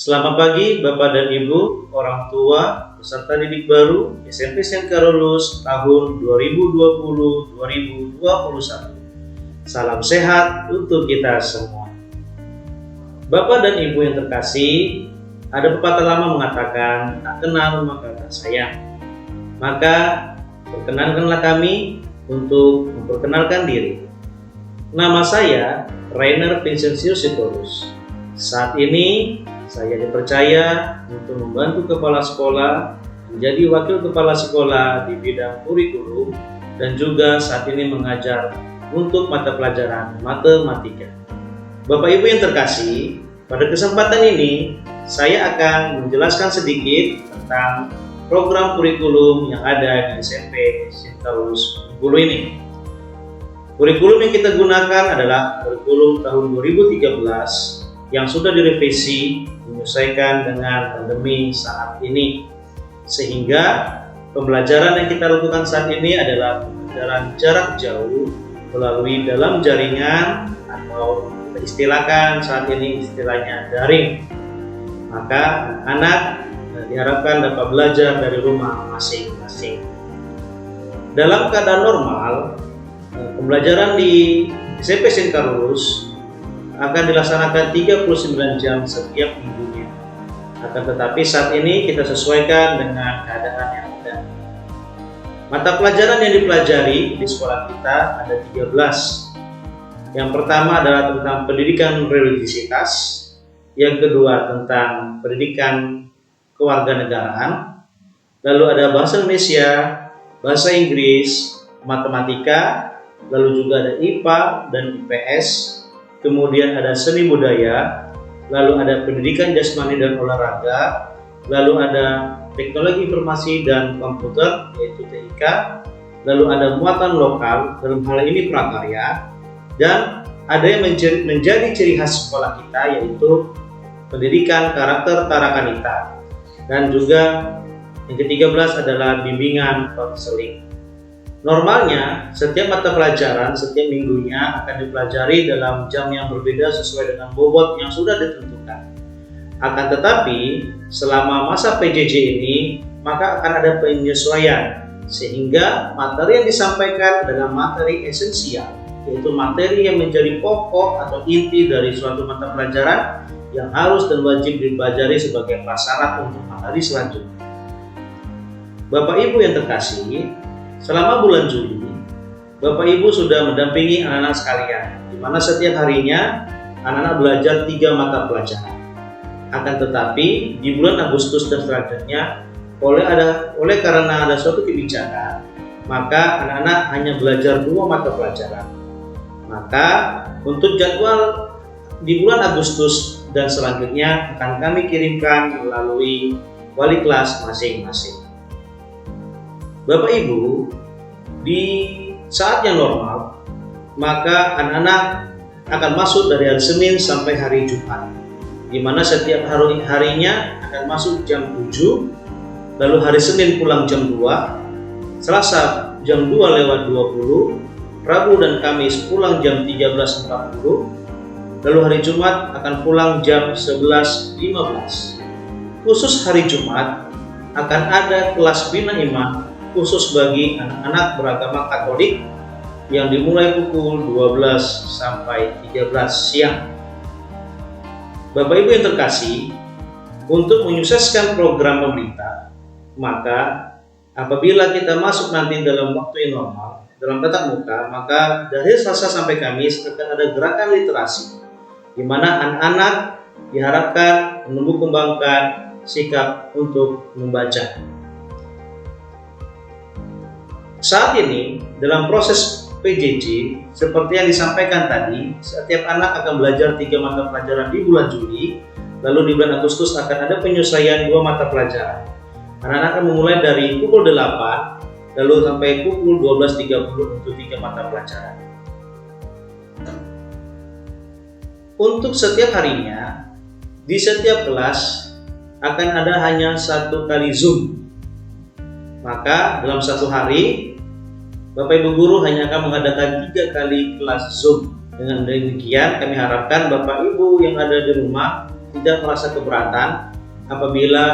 Selamat pagi Bapak dan Ibu, orang tua, peserta didik baru SMP St. Carolus tahun 2020-2021. Salam sehat untuk kita semua. Bapak dan Ibu yang terkasih, ada pepatah lama mengatakan, tak kenal maka tak sayang. Maka perkenankanlah kami untuk memperkenalkan diri. Nama saya Rainer Vincentius Sitorus. Saat ini saya dipercaya untuk membantu kepala sekolah menjadi wakil kepala sekolah di bidang kurikulum dan juga saat ini mengajar untuk mata pelajaran matematika. Bapak Ibu yang terkasih, pada kesempatan ini saya akan menjelaskan sedikit tentang program kurikulum yang ada di SMP St. Carolus Bengkulu ini. Kurikulum yang kita gunakan adalah kurikulum tahun 2013 yang sudah direvisi menyesuaikan dengan pandemi saat ini, sehingga pembelajaran yang kita lakukan saat ini adalah pembelajaran jarak jauh melalui dalam jaringan atau kita istilahkan saat ini istilahnya daring. Maka anak diharapkan dapat belajar dari rumah masing-masing. Dalam keadaan normal, pembelajaran di SMP St. Carolus akan dilaksanakan 39 jam setiap minggunya. Akan tetapi saat ini kita sesuaikan dengan keadaan yang ada. Mata pelajaran yang dipelajari di sekolah kita ada 13. Yang pertama adalah tentang pendidikan religiositas, yang kedua tentang pendidikan kewarganegaraan, lalu ada bahasa Indonesia, bahasa Inggris, matematika, lalu juga ada IPA dan IPS, kemudian ada seni budaya, lalu ada pendidikan jasmani dan olahraga, lalu ada teknologi informasi dan komputer yaitu TIK, lalu ada muatan lokal, dalam hal ini prakarya, dan ada yang menjadi ciri khas sekolah kita yaitu pendidikan karakter tarakanita, dan juga yang ke-13 adalah bimbingan konseling. Normalnya, setiap mata pelajaran setiap minggunya akan dipelajari dalam jam yang berbeda sesuai dengan bobot yang sudah ditentukan. Akan tetapi, selama masa PJJ ini, maka akan ada penyesuaian, sehingga materi yang disampaikan adalah materi esensial, yaitu materi yang menjadi pokok atau inti dari suatu mata pelajaran yang harus dan wajib dipelajari sebagai prasyarat untuk materi selanjutnya. Bapak Ibu yang terkasih, selama bulan Juli, Bapak Ibu sudah mendampingi anak-anak sekalian, di mana setiap harinya anak-anak belajar 3 mata pelajaran. Akan tetapi di bulan Agustus dan selanjutnya, oleh karena ada suatu kebijakan, maka anak-anak hanya belajar 2 mata pelajaran. Maka untuk jadwal di bulan Agustus dan selanjutnya akan kami kirimkan melalui wali kelas masing-masing. Bapak Ibu, di saat yang normal, maka anak-anak akan masuk dari hari Senin sampai hari Jumat, di mana setiap harinya akan masuk jam 7, lalu hari Senin pulang jam 2, Selasa jam 2:20, Rabu dan Kamis pulang jam 13:40, lalu hari Jumat akan pulang jam 11:15. Khusus hari Jumat akan ada kelas bina iman khusus bagi anak-anak beragama Katolik yang dimulai pukul 12 sampai 13 siang. Bapak Ibu yang terkasih, untuk menyukseskan program pemerintah, maka apabila kita masuk nanti dalam waktu yang normal, dalam tatap muka, maka dari Selasa sampai Kamis akan ada gerakan literasi, di mana anak-anak diharapkan menumbuh kembangkan sikap untuk membaca. Saat ini, dalam proses PJJ, seperti yang disampaikan tadi, setiap anak akan belajar 3 mata pelajaran di bulan Juli, lalu di bulan Agustus akan ada penyesuaian 2 mata pelajaran. Anak-anak akan memulai dari pukul 8, lalu sampai pukul 12:30 untuk 3 mata pelajaran. Untuk setiap harinya, di setiap kelas akan ada hanya 1 kali Zoom. Maka dalam 1 hari, Bapak Ibu Guru hanya akan mengadakan 3 kali kelas Zoom. Dengan demikian kami harapkan Bapak Ibu yang ada di rumah tidak merasa keberatan apabila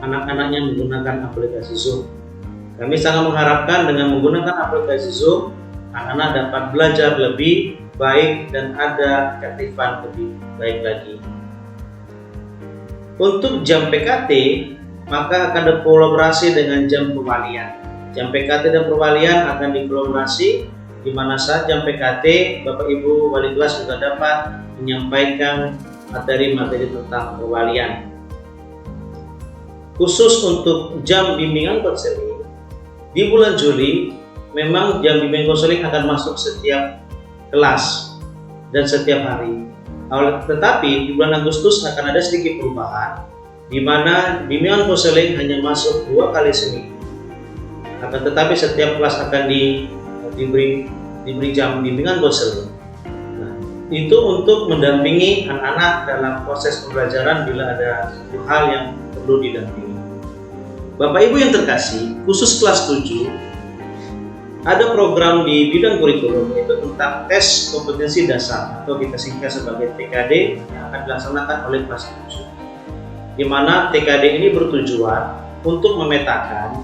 anak-anaknya menggunakan aplikasi Zoom. Kami sangat mengharapkan dengan menggunakan aplikasi Zoom, anak-anak dapat belajar lebih baik dan ada keaktifan lebih baik lagi. Untuk jam PKT, maka akan berkolaborasi dengan jam perwalian. Jam PKT dan perwalian akan dikolaborasi, di mana saat jam PKT, Bapak Ibu wali kelas juga dapat menyampaikan materi-materi tentang perwalian. Khusus untuk jam bimbingan konseling, di bulan Juli memang jam bimbingan konseling akan masuk setiap kelas dan setiap hari. Tetapi di bulan Agustus akan ada sedikit perubahan, di mana bimbingan konseling hanya masuk 2 kali seminggu. Akan tetapi setiap kelas akan diberi jam bimbingan konseling. Nah, itu untuk mendampingi anak-anak dalam proses pembelajaran bila ada hal yang perlu didampingi. Bapak Ibu yang terkasih, khusus kelas 7 ada program di bidang kurikulum yaitu tentang tes kompetensi dasar atau kita singkat sebagai TKD yang akan dilaksanakan oleh kelas 7. Di mana TKD ini bertujuan untuk memetakan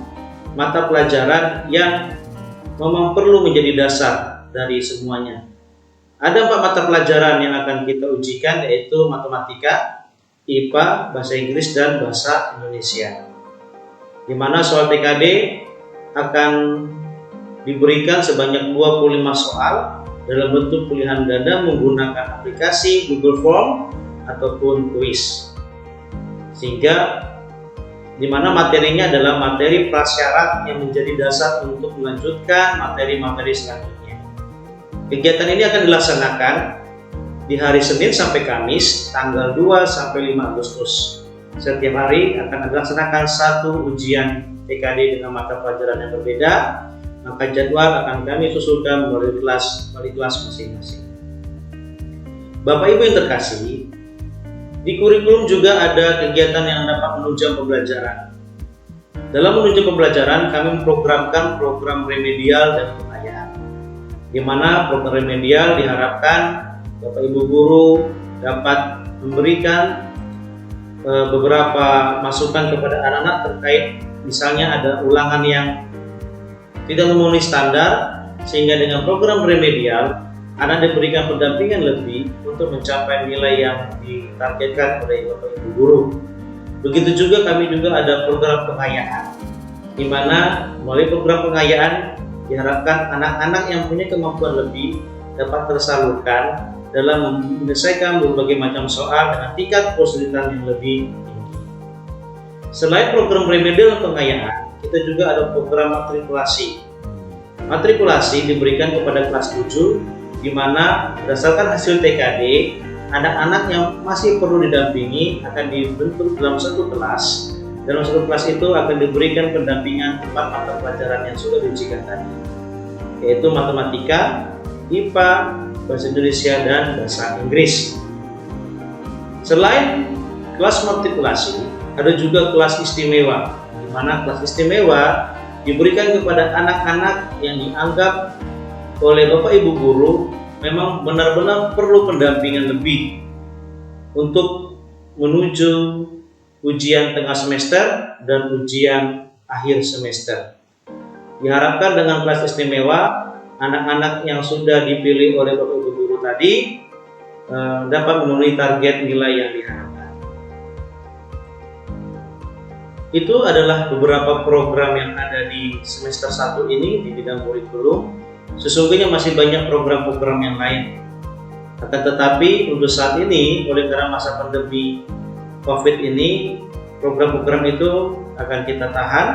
mata pelajaran yang memang perlu menjadi dasar dari semuanya. Ada 4 mata pelajaran yang akan kita ujikan, yaitu matematika, IPA, bahasa Inggris, dan bahasa Indonesia. Di mana soal TKD akan diberikan sebanyak 25 soal dalam bentuk pilihan ganda menggunakan aplikasi Google Form ataupun quiz. Sehingga di mana materinya adalah materi prasyarat yang menjadi dasar untuk melanjutkan materi-materi selanjutnya. Kegiatan ini akan dilaksanakan di hari Senin sampai Kamis tanggal 2 sampai 5 Agustus. Setiap hari akan dilaksanakan 1 ujian TKD dengan mata pelajaran yang berbeda. Maka jadwal akan kami susulkan melalui kelas masing-masing. Bapak Ibu yang terkasih, di kurikulum juga ada kegiatan yang dapat menunjang pembelajaran. Dalam menunjang pembelajaran, kami memprogramkan program remedial dan pengayaan, di mana program remedial diharapkan Bapak Ibu guru dapat memberikan beberapa masukan kepada anak-anak terkait misalnya ada ulangan yang tidak memenuhi standar, sehingga dengan program remedial anak diberikan pendampingan lebih untuk mencapai nilai yang ditargetkan oleh Bapak Ibu guru. Begitu juga kami juga ada program pengayaan, di mana melalui program pengayaan diharapkan anak-anak yang punya kemampuan lebih dapat tersalurkan dalam menyelesaikan berbagai macam soal dengan tingkat kesulitan yang lebih tinggi. Selain program remedial dan pengayaan, kita juga ada program matrikulasi. Matrikulasi diberikan kepada kelas 7, di mana berdasarkan hasil TKD, anak-anak yang masih perlu didampingi akan dibentuk dalam satu kelas. Dalam satu kelas itu akan diberikan pendampingan 4 mata pelajaran yang sudah diujikan tadi, yaitu matematika, IPA, bahasa Indonesia, dan bahasa Inggris. Selain kelas matrikulasi, ada juga kelas istimewa, di mana kelas istimewa diberikan kepada anak-anak yang dianggap oleh Bapak Ibu guru memang benar-benar perlu pendampingan lebih untuk menuju ujian tengah semester dan ujian akhir semester. Diharapkan dengan kelas istimewa, anak-anak yang sudah dipilih oleh Bapak Ibu guru tadi dapat memenuhi target nilai yang diharapkan. Itu adalah beberapa program yang ada di semester 1 ini di bidang kurikulum. Sesungguhnya masih banyak program-program yang lain. Akan tetapi untuk saat ini, oleh karena masa pandemi COVID ini, program-program itu akan kita tahan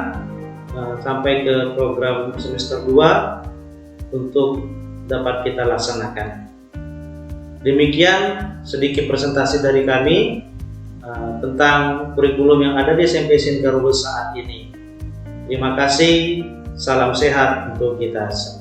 sampai ke program semester 2 untuk dapat kita laksanakan. Demikian sedikit presentasi dari kami tentang kurikulum yang ada di SMP SDN Karolus saat ini. Terima kasih, salam sehat untuk kita semua.